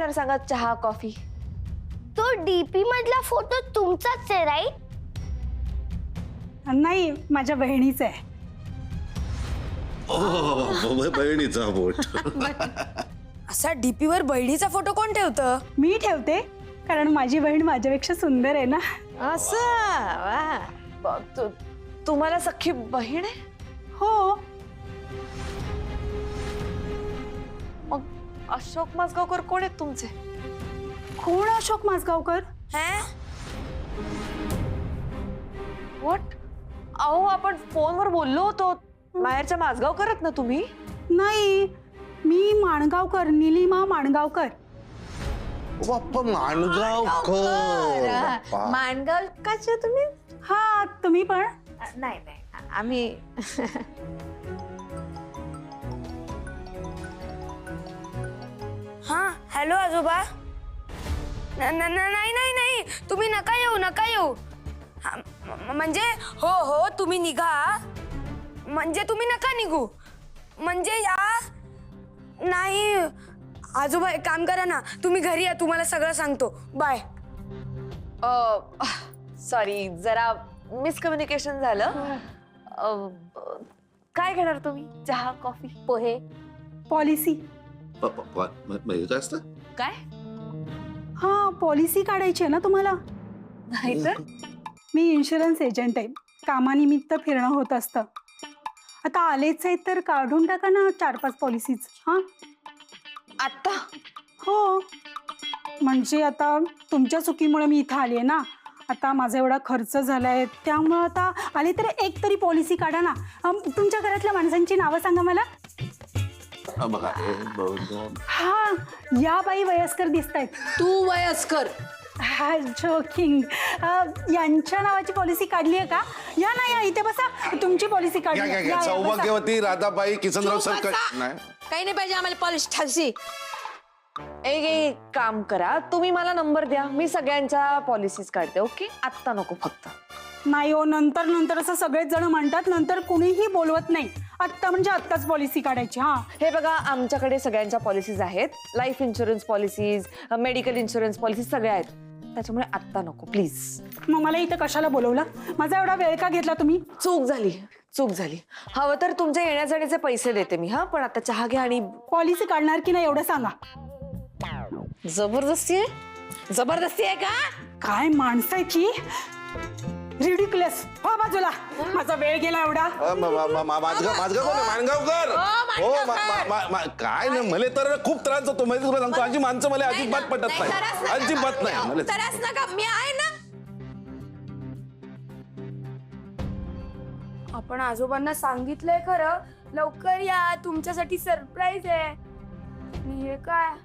घेणार सांगा चहा कॉफी? तो डीपी मधला फोटो तुमचाच आहे राईट? नाही, माझ्या बहिणीचा आहे. बहिणीचा बोट. असा डीपी वर बहिणीचा फोटो कोण ठेवतं? मी ठेवते, कारण माझी बहीण माझ्यापेक्षा सुंदर आहे ना. असं वा. तुम्हाला सख्खी बहीण आहे? हो. मग अशोक माजगावकर कोण आहेत तुमचे? कोण अशोक माजगावकर? व्हॉट? अहो आपण फोनवर बोललो होतो. बाहेरच्या माजगावकर आहेत ना तुम्ही? नाही, मी माणगावकर, निलिमा माणगावकर. बाप्पा माणगावकर. माणगावकरचे तुम्ही? हा, तुम्ही पण? नाही आम्ही हा हॅलो आजोबा. नाही नाही नाही, तुम्ही नका येऊ. म्हणजे हो तुम्ही निघा, म्हणजे तुम्ही नका निघू, म्हणजे या. नाही आजोबा, एक काम करा ना, तुम्ही घरी या, तुम्हाला सगळं सांगतो. बाय. सॉरी, जरा मिसकम्युनिकेशन झालं. काय घेणार तुम्ही? चहा कॉफी पोहे? पॉलिसी. काय असतं? काय? हा, पॉलिसी काढायची आहे ना तुम्हाला? नाही तर मी इन्शुरन्स एजंट आहे, कामानिमित्त फिरणं होत असतं. आता आलेच आहेत तर काढून टाका ना 4-5 पॉलिसीज. हा आता? हो, म्हणजे आता तुमच्या चुकीमुळे मी इथं आली आहे ना. आता माझा एवढा खर्च झालाय, त्यामुळं आता आले तर एक तरी पॉलिसी काढा ना. तुमच्या घरातल्या माणसांची नावं सांगा मला. बघा, हा, या बाई वयस्कर दिसतायत. तू वयस्कर? हा, जोकिंग. यांच्या नावाची पॉलिसी काढली आहे का? या ना, या इथे बसा, तुमची पॉलिसी काढली आहे. या, बसा. सौभाग्यवती राधाबाई किसनराव सरकार. काही नाही पाहिजे आम्हाला पॉलिश ठालशी. एक काम करा, तुम्ही मला नंबर द्या, मी सगळ्यांच्या पॉलिसीज काढते. ओके, आत्ता नको फक्त. नाही हो, नंतर असं सगळेच जण म्हणतात, नंतर कुणीही बोलवत नाही. आत्ता म्हणजे आत्ताच पॉलिसी काढायची. हा, हे बघा, आमच्याकडे सगळ्यांच्या पॉलिसीज आहेत. Life insurance policies, medical insurance policies सगळ्या आहेत. त्याच्यामुळे आत्ता नको प्लीज. मग मला इथं कशाला बोलवलं? माझा एवढा वेळ का घेतला तुम्ही? चूक झाली. हवं तर तुमच्या येण्याजाण्याचे पैसे देते मी. हा, पण आता चहा घ्या आणि पॉलिसी काढणार की नाही एवढं सांगा. जबरदस्ती आहे का? काय माणसाची रिडिक्युलस. हो बाजूला, माझा वेळ गेला एवढा. माणगावकर. हो, काय नाही, मला तर खूप त्रास होतो. माहिती तुला सांगतो, आजी माणसं मला अजिबात पटत नाही, अजिबात नाही. त्रास नका, मी आहे ना. आपण आजोबांना सांगितलंय खरं, लवकर या, तुमच्यासाठी सरप्राईज आहे. हे काय?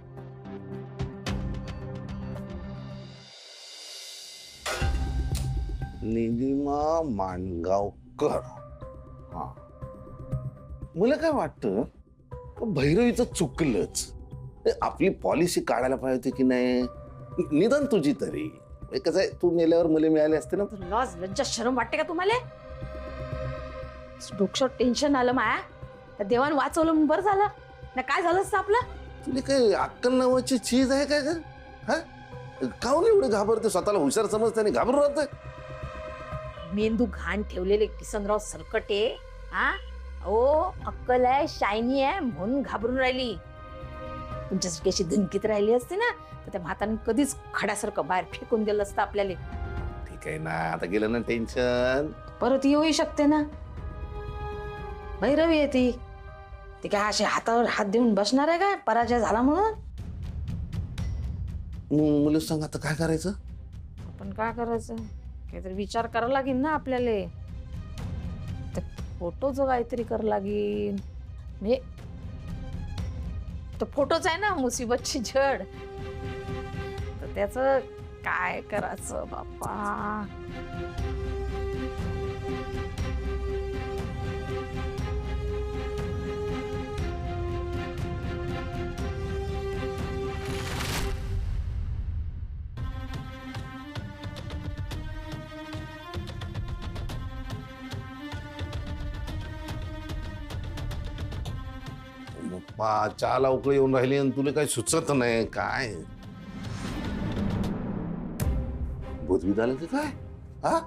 निलिमा माणगावकर. हा, मला काय वाटतं, भैरवीचं चुकलंच. आपली पॉलिसी काढायला पाहिजे होती की नाही, निदान तुझी तरी. कसं आहे, तू मेल्यावर मला मिळाले असते ना. लॉज लज्जा शरम वाटते का तुम्हाला? डोक्यात टेन्शन आलं माया, त्या देवान वाचवलं, बरं झालं ना. काय झालं असतं आपलं? तुला काही अक्कल नावाची चीज आहे काय? हा, काहून एवढे घाबरते? स्वतःला हुशार समजते आणि घाबरून राहते. मेंदू घाण ठेवलेले किसनराव सरकटे. हा, ओ अक्कल आहे, शायनी आहे, म्हणून घाबरून राहिली. तुमच्यासाठी अशी धमकीत राहिली असते ना, तर त्या म्हाताने कधीच खड्यासारखं बाहेर फेकून दिलं असतं आपल्याला. ठीक आहे ना, आता गेलं ना टेन्शन. परत येऊ शकते ना. भैरवी आहे ती काय अशी हातावर हात देऊन बसणार आहे का पराजय झाला म्हणून? मुलं सांग, आता काय करायचं? आपण काय करायचं? काहीतरी विचार करावा लागेल ना आपल्याला. त्या फोटोचं काहीतरी करावं लागेल. म्हणजे तो फोटोच आहे ना मुसीबतची जड, तर त्याचं काय करायचं बाप्पा? बाप्पा, चहाला उकळी येऊन राहिली आणि तुला काही सुचत नाही काय? भूतबीत आलं की काय? हा?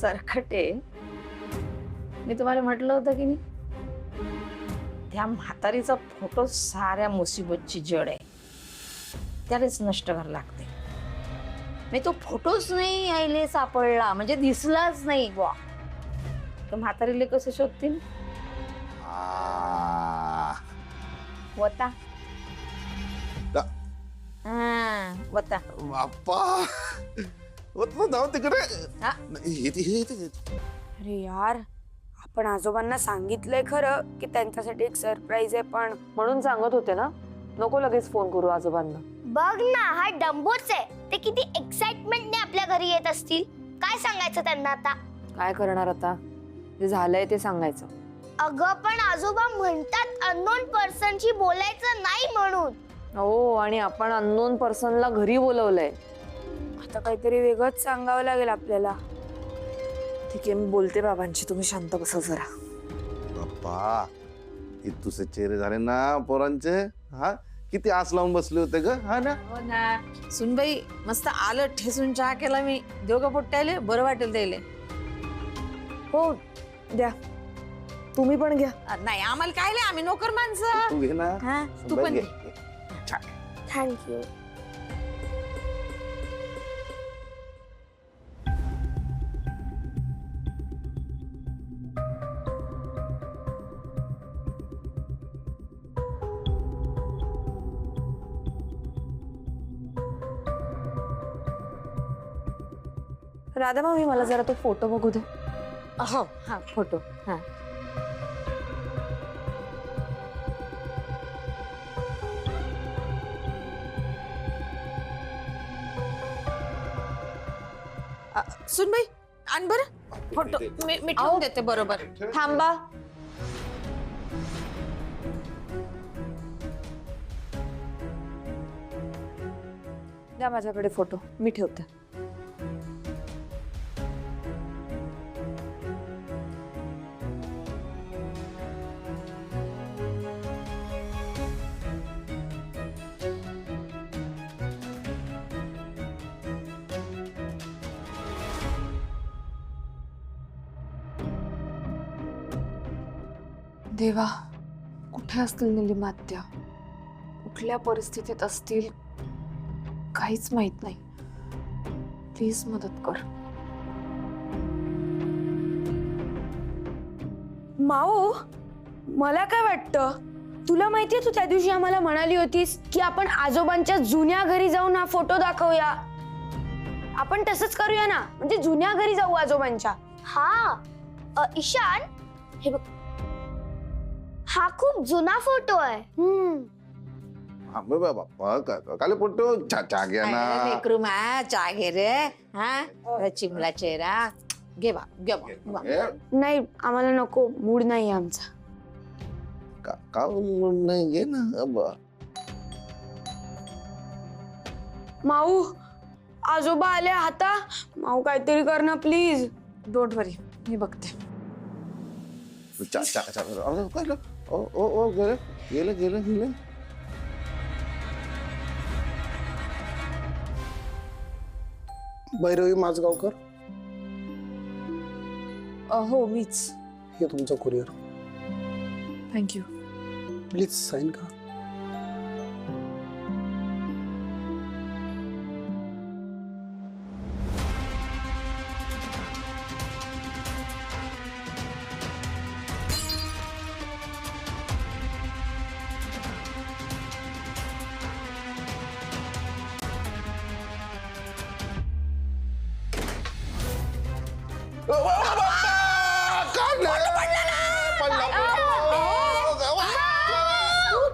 सरखटे, मी तुम्हाला म्हटलं होतं की नाही, त्या म्हातारीचा फोटो साऱ्या मुसीबतची जड आहे, त्यालाच नष्ट करायला लागते. मी तो फोटोच नाही आईले सापडला, म्हणजे दिसलाच नाही बुवा, तर म्हातारीले कसे शोधतील? आ, वता दा- वता. बाप्पा, होत जाऊ तिकडे. हा. येते. अरे यार, आपण आजोबांना सांगितलंय खरं की त्यांच्यासाठी एक सरप्राईज आहे, पण म्हणून सांगत होते ना, नको लगेच फोन करू आजोबांना. बघ ना, हा डंबोच आहे. ते किती एक्साइटमेंटने आपल्या घरी येत असतील. काय सांगायचं त्यांना आता? काय करणार आता, जे झालंय ते सांगायचं. अगं पण आजोबा म्हणतात अननोन पर्सनशी बोलायचं नाही म्हणून. हो, आणि आपण अननोन पर्सनला घरी बोलवलंय. आता काहीतरी वेगळंच सांगावं लागेल आपल्याला. ठीक आहे, मी बोलते बाबांची, तुम्ही शांत बसा जरा. बाप्पा, इतुसे चेहरे झाले ना पोरांचे. हा, किती आस लावून बसले होते ग. हा ना. हो ना, सुनबाई मस्त आलं ठेसून चहा केला मी. देऊ का पोट्याले? बरं वाटेल द्यायले. हो द्या, तुम्ही पण घ्या. नाही, आम्हाला काय लय, आम्ही नोकर माणसं. तू घे ना. हा, तू पण घे. घे. थँक्यू. राधा मामी, मला जरा तो फोटो बघू दे. हो, हा फोटो. हा, सुनबाई आण बरं फोटो. मी ठेवून देते बरोबर. थांबा. द्या माझ्याकडे फोटो, मी ठेवते. देवा, कुठे असतील निलिमात्या, कुठल्या परिस्थितीत असतील, काहीच माहित नाही. प्लीज मदत कर. माऊ, मला काय वाटतं, तुला माहितीये तू त्या दिवशी आम्हाला म्हणाली होतीस की आपण आजोबांच्या जुन्या घरी जाऊन हा फोटो दाखवूया. आपण तसंच करूया ना, म्हणजे जुन्या घरी जाऊ आजोबांच्या. हा, ईशान, हे बघ, हा खूप जुना फोटो आहे. हा, बाप्पा, काले पोट्टो चहा घ्या ना. लेकरू मा चहा घे रे. हा, चिमला चेहरा घे बा, घे बा. हे, नाही, आम्हाला नको, मूड नाही आमचा. का नाही, घे ना. अब्बा. माऊ, आजोबा आले आता. माऊ काहीतरी कर ना प्लीज. डोंट वरी, मी बघते. चहा अरे, काय झालं? ओ गेलं. भैरवी माझगावकर, हो मीच. हे तुमचं कुरिअर. थँक्यू. प्लीज साईन का.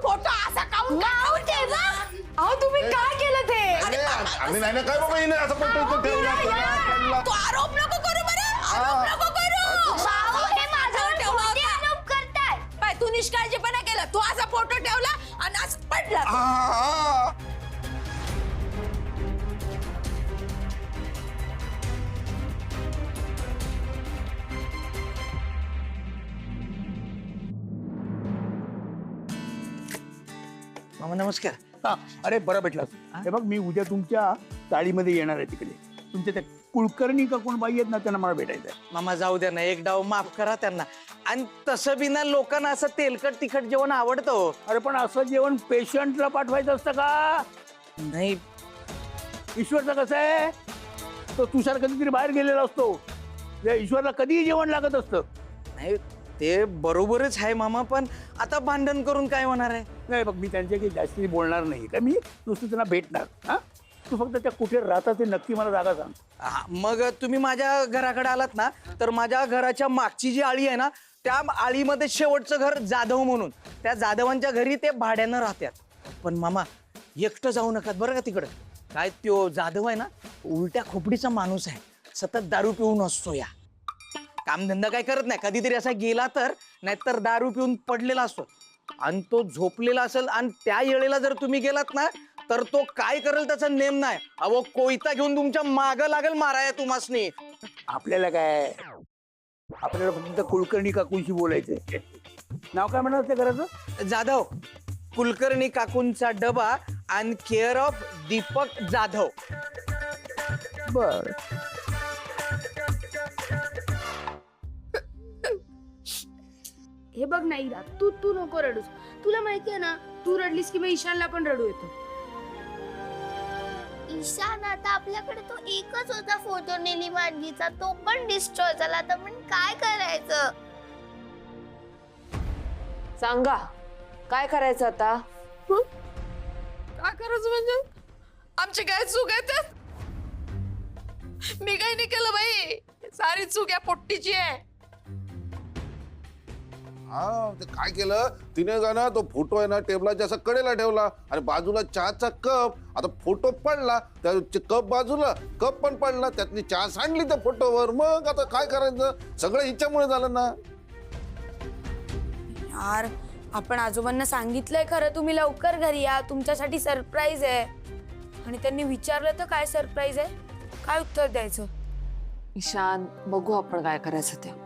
फोटो असा काऊन अहो, तुम्ही काय केलं ते? आम्ही नाही ना काय बाबा, हिने असं फोटो ठेवला. तू आरोप नको करू बरं. आरोप नको करू. भाऊ, हे माझ्यावर खोटे आरोप करताय. बाय, तू निष्काळजीपणा केला. तू असा फोटो ठेवला आणि आज पडला. मामा नमस्कार. हा अरे बरं भेटलास. हे बघ मी उद्या तुमच्या चाळीमध्ये येणार आहे तिकडे. तुमच्या त्या कुलकर्णी का कोण बाई आहेत ना त्यांना मला भेटायचं आहे. मामा जाऊ द्या ना, एक डाव माफ करा त्यांना. आणि तसं बी ना लोकांना असं तेलकट तिखट जेवण आवडतं हो. अरे पण असं जेवण पेशंटला पाठवायचं असतं का? नाही ईश्वरचं कसं आहे, तो तुषार कधीतरी बाहेर गेलेला असतो. त्या ईश्वरला कधीही जेवण लागत असतं. नाही ते बरोबरच आहे मामा, पण आता भांडण करून काय होणार आहे. नाही बघ मी त्यांच्या काही जास्ती बोलणार नाही का, मी नुसतं त्यांना भेटणार. हा तू फक्त त्या कुठे राहतात ते नक्की मला जागा सांग. हा, मग तुम्ही माझ्या घराकडे आलात ना, तर माझ्या घराच्या मागची जी आळी आहे ना, त्या आळीमध्ये शेवटचं घर जाधव म्हणून, त्या जाधवांच्या घरी ते भाड्यानं राहतात. पण मामा एकटं जाऊ नका बरं का तिकडं. काय त्यो जाधव आहे ना, उलट्या खोपडीचा माणूस आहे, सतत दारू पिऊन असतो. या कामधंदा काय करत नाही, कधीतरी असा गेला तर, नाहीतर दारू पिऊन पडलेला असतो. आणि तो झोपलेला असेल आणि त्या वेळेला जर तुम्ही गेलात ना, तर तो काय करेल त्याचा नेम नाही. अहो कोयता घेऊन तुमच्या माग लागेल माराया तुम्हासनी. आपल्याला काय, आपल्याला फक्त कुलकर्णी काकूंशी बोलायचंय. नाव काय म्हणणार त्या घराचं? जाधव कुलकर्णी काकूंचा डबा आणि केअर ऑफ दीपक जाधव. बर हे बघ नाही रा, तू तू नको रडूस. तुला माहितीये ना, तू रडलीस की मग ईशानला पण रडू येतो. ईशान आता आपल्याकडे तो एकच होता फोटो नीलिमांजीचा, तो पण डिस्ट्रॉय झाला. तर पण काय करायचं? सांगा काय करायचं आता? काय करायचं म्हणजे? आमची काय चूक आहे त्यात? मी काही नाही केलं बाई, सारी चूक या पोट्टीची आहे. हा ते काय केलं तिने का ना, तो फोटो आहे ना टेबलाच्या असं कडेला ठेवला आणि बाजूला चहाचा कप. आता फोटो पडला, त्या कप बाजूला, कप पण पडला, त्यातली चहा सांडली त्या फोटोवर. मग आता काय करायचं, सगळं हिच्यामुळे झालं ना. यार आपण आजोबांना सांगितलंय खरं, तुम्ही लवकर घरी या, तुमच्यासाठी सरप्राईज आहे. आणि त्यांनी विचारलं तर काय सरप्राईज आहे, काय उत्तर द्यायचं? ईशान बघू आपण काय करायचं ते.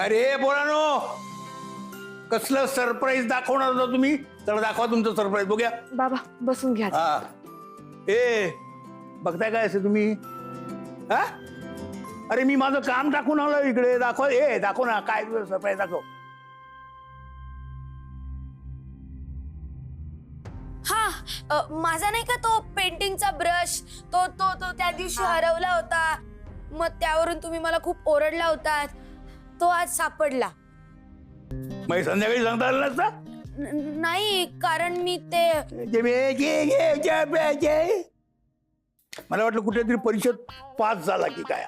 अरे बोलानो, कसलं सरप्राईज दाखवणार होता तुम्ही? तर दाखवा तुमचं सरप्राईज बघूया. बाबा बसून घ्या. हा ए बघताय काय असे तुम्ही? हा अरे मी माझं काम टाकून आलो इकडे. दाखव, ए दाखव ना काय सरप्राईज दाखव. हा माझा नाही का तो पेंटिंगचा ब्रश, तो तो तो त्या दिवशी हरवला होता. मग त्यावरून तुम्ही मला खूप ओरडला होता. तो आज सापडला. मग संध्याकाळी सांगता आलं नसता? नाही कारण मी ते मला वाटलं कुठेतरी परीक्षेत पास झाला की काय.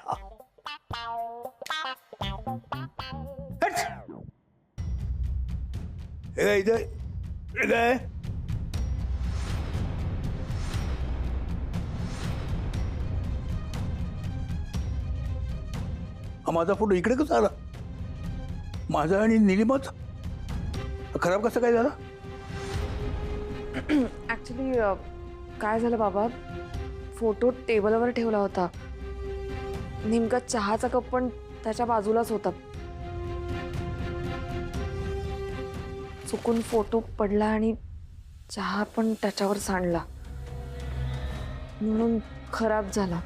हट. हे काय इथं, हे काय? हा माझा फोटो इकडे कसा आला? माझा आणि निलिमाचा खराब कसं काय झाला? ऍक्च्युली काय झालं बाबा, फोटो टेबलवर ठेवला होता, नेमका चहाचा कप पण त्याच्या बाजूलाच होता. चुकून फोटो पडला आणि चहा पण त्याच्यावर सांडला, म्हणून खराब झाला.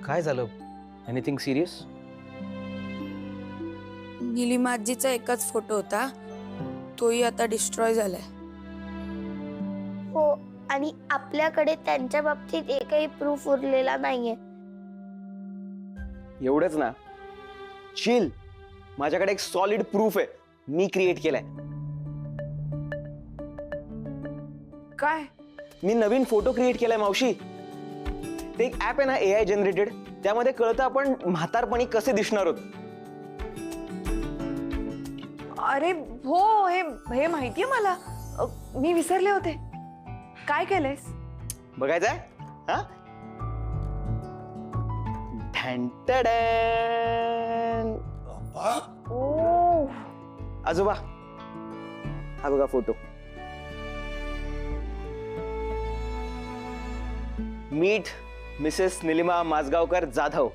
काय झालं? Anything serious? निलिमाजीचा एकच फोटो होता, तोही आता डिस्ट्रॉय झालाय. हो, आणि आपल्याकडे त्यांच्या बाबतीत एकही प्रूफ उरलेला नाहीये. एवढंच ना, चिल. माझ्याकडे एक सॉलिड प्रूफ आहे, मी क्रिएट केलाय. काय? मी नवीन फोटो क्रिएट केलाय मावशी. ते एक ऍप आहे ना, AI जनरेटेड, त्यामध्ये कळतं आपण म्हातारपणी कसे दिसणार आहोत. अरे हो, हे हे माहितीये मला. मी विसरले होते. काय केलंयस? बघायचंय? हा, ढॅंटडॅन. ओ आजोबा हा बघा photo. Meet Mrs Nilima Mazgaonkar Jadhav.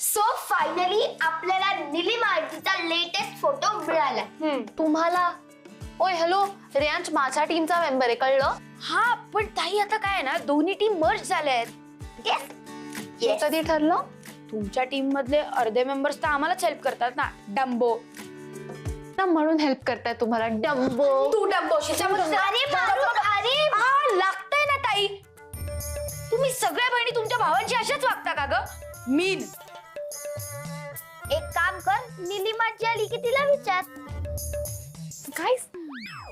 So finally आपल्याला निलिमा आजीचा लेटेस्ट फोटो मिळाला. तुम्हाला ओय हॅलो रेयांश माझ्या टीमचा मेंबर आहे कळलं. हा पण ताई आता काय आहे ना दोन्ही टीम मर्ज झाल्या आहेत. हे कधी ठरलं. तुमच्या टीम मधले अर्धे मेंबर्स तर आम्हालाच हेल्प करतात ना. डंबो ना म्हणून हेल्प करताय तुम्हाला डंबो. तू डंबो अरे मारू, अरे लागतंय ना ताई. तुम्ही सगळ्या बहिणी तुमच्या भावांची अशाच वागता का ग. मीन. एक काम कर, निलिमा आजी आली की तिला विचार. काय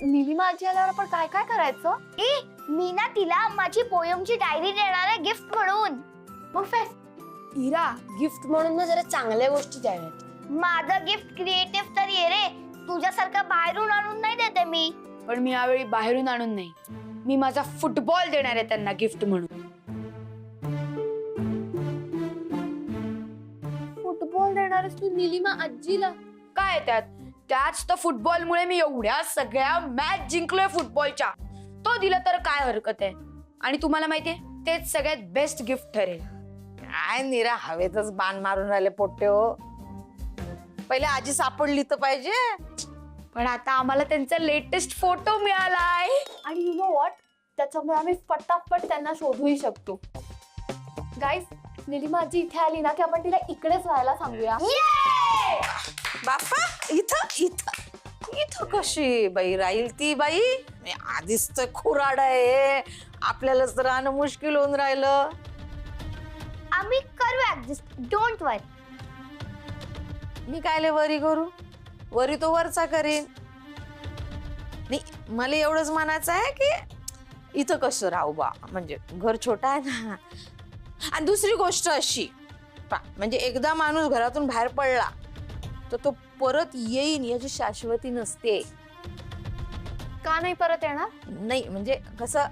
निलिमा आजी आल्यावर आपण काय काय करायचं. ए मी ना तिला माझी पोयमची डायरी देणार आहे गिफ्ट म्हणून. मग इरा गिफ्ट म्हणून ना जरा चांगल्या गोष्टी द्याव्यात. माझं गिफ्ट क्रिएटिव्ह तर ये रे, तुझ्यासारखं बाहेरून आणून नाही देते मी. पण मी यावेळी बाहेरून आणून नाही, मी माझा फुटबॉल देणार आहे त्यांना गिफ्ट म्हणून. फुटबॉल देणारच तू निलिमा आजीला. काय त्याच तर फुटबॉलमुळे मी एवढ्या सगळ्या मॅच जिंकलोय फुटबॉलच्या. तो दिला तर काय हरकत आहे. आणि तुम्हाला माहितीये तेच सगळ्यात बेस्ट गिफ्ट ठरेल. काय निरा हवेतच बाण मारून राहिले पोट्टे हो. पहिले आजी सापडली तर पाहिजे. पण आता आम्हाला त्यांचा लेटेस्ट फोटो मिळालाय. आणि यु नो व्हॉट त्याच्यामुळे आम्ही फटाफट त्यांना शोधूही शकतो. गाईस निलिमा आजी इथे आली ना की आपण तिला इकडेच राहायला सांगूया. बापा इथं इथं इथं कशी बाई राहील ती बाई. आधीच तर खुराड आहे, आपल्यालाच तर राहणं मुश्किल होऊन राहिलं. आम्ही करू ऍडजस्ट, डोंट वरी. मी कायले वरी करू. वरी तो वरचा करीन. नाही मला एवढंच म्हणायचं आहे की इथं कसं राहू बा. म्हणजे घर छोटा आहे ना. आणि दुसरी गोष्ट अशी म्हणजे एकदा माणूस घरातून बाहेर पडला तर तो परत येईन याची शाश्वती नसते. का नाही परत येणार. नाही म्हणजे कसं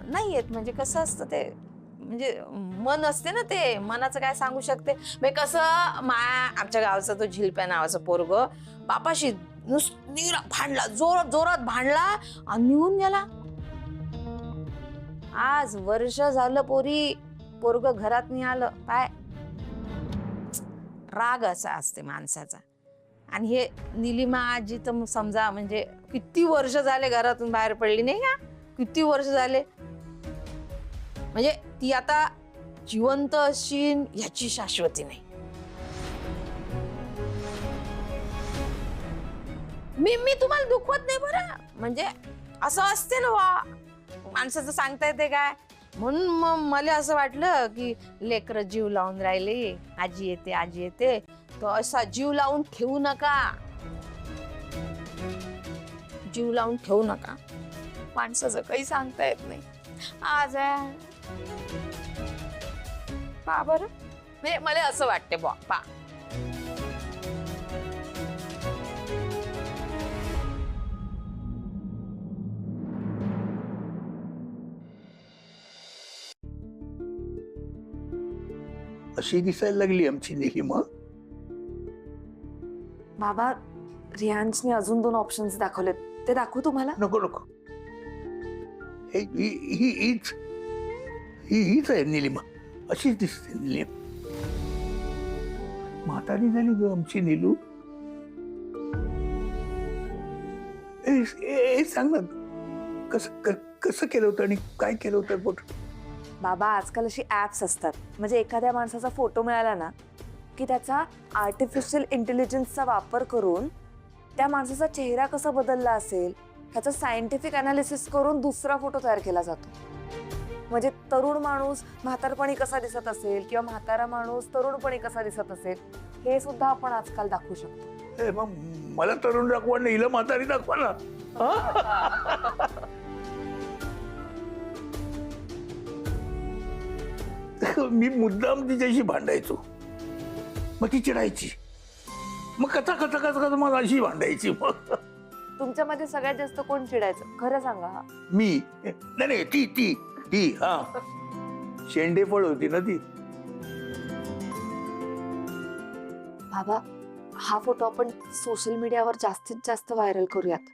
नाही येत. म्हणजे कसं असतं ते म्हणजे मन असते ना, ते मनाचं काय सांगू शकते. म्हणजे कसं आमच्या गावचा तो झिलप्या नावाचा पोरग बापाशी भांडला, जोरात भांडला आणि निघून गेला. आज वर्ष झालं पोरग घरात नाही आलं. काय राग असा असते माणसाचा. आणि हे निलिमा आजी तर समजा म्हणजे किती वर्ष झाले घरातून बाहेर पडली नाही का. किती वर्ष झाले. म्हणजे ती आता जिवंत अशीन याची शाश्वती नाही. मी तुम्हाला दुखवत नाही बरं. म्हणजे असं असते ना वा माणसाचं सांगता येते काय. म्हणून मग मला असं वाटलं की लेकरं जीव लावून राहिले, आजी येते तो असा जीव लावून ठेवू नका. जीव लावून ठेवू नका. माणसाचं काही सांगता येत नाही. आज पा बरं म्हणजे मला असं वाटते बा पा. अशी दिसायला लागली आमची निलिमा. बाबा रियांशने अजून 2 ऑप्शन्स दाखवलेत, ते दाखवू तुम्हाला. नको हीच आहे निलिमा. अशीच दिसते निलिमा. म्हातारी झाली ग आमची नीलू. सांग ना कसं केलं होतं आणि काय केलं होतं फोटो. बाबा आजकाल अशी ऍप्स असतात, म्हणजे एखाद्या माणसाचा फोटो मिळाला ना की त्याचा आर्टिफिशियल इंटेलिजन्सचा वापर करून त्या माणसाचा चेहरा कसा बदलला असेल ह्याचं सायंटिफिक अनालिसिस करून दुसरा फोटो तयार केला जातो. म्हणजे तरुण माणूस म्हातारपणी कसा दिसत असेल किंवा म्हातारा माणूस तरुणपणी कसा दिसत असेल हे सुद्धा आपण आजकाल दाखवू शकतो. मग मला तरुण दाखवा ना, हिला म्हातारी दाखवा ना. मी मुद्दाम तिच्याशी भांडायचो, मग ती चिडायची, मग कथा मला अशी भांडायची. मग तुमच्यामध्ये सगळ्यात जास्त कोण चिडायचं खरं सांगा हा. मी नाही नाही, ती ती ती हा शेंडेफळ होती ना ती. बाबा हा फोटो आपण सोशल मीडियावर जास्तीत जास्त व्हायरल करूयात,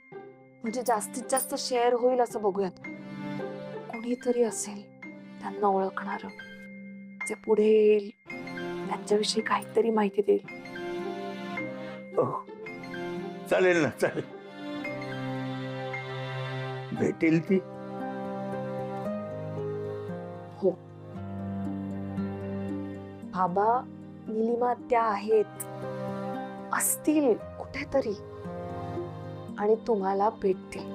म्हणजे जास्तीत जास्त शेअर होईल असं बघूयात. कोणीतरी असेल त्यांना ओळखणार जे पुढे येईल, त्यांच्याविषयी काहीतरी माहिती देईल. हो. चालेल ना, चालेल. भेटेल ती. हो बाबा, निलिमा त्या आहेत, असतील कुठेतरी आणि तुम्हाला भेटतील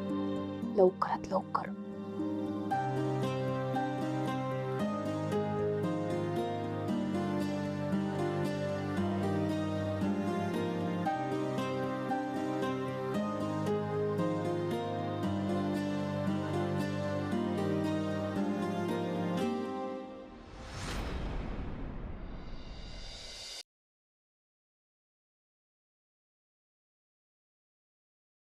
लवकरात लवकर.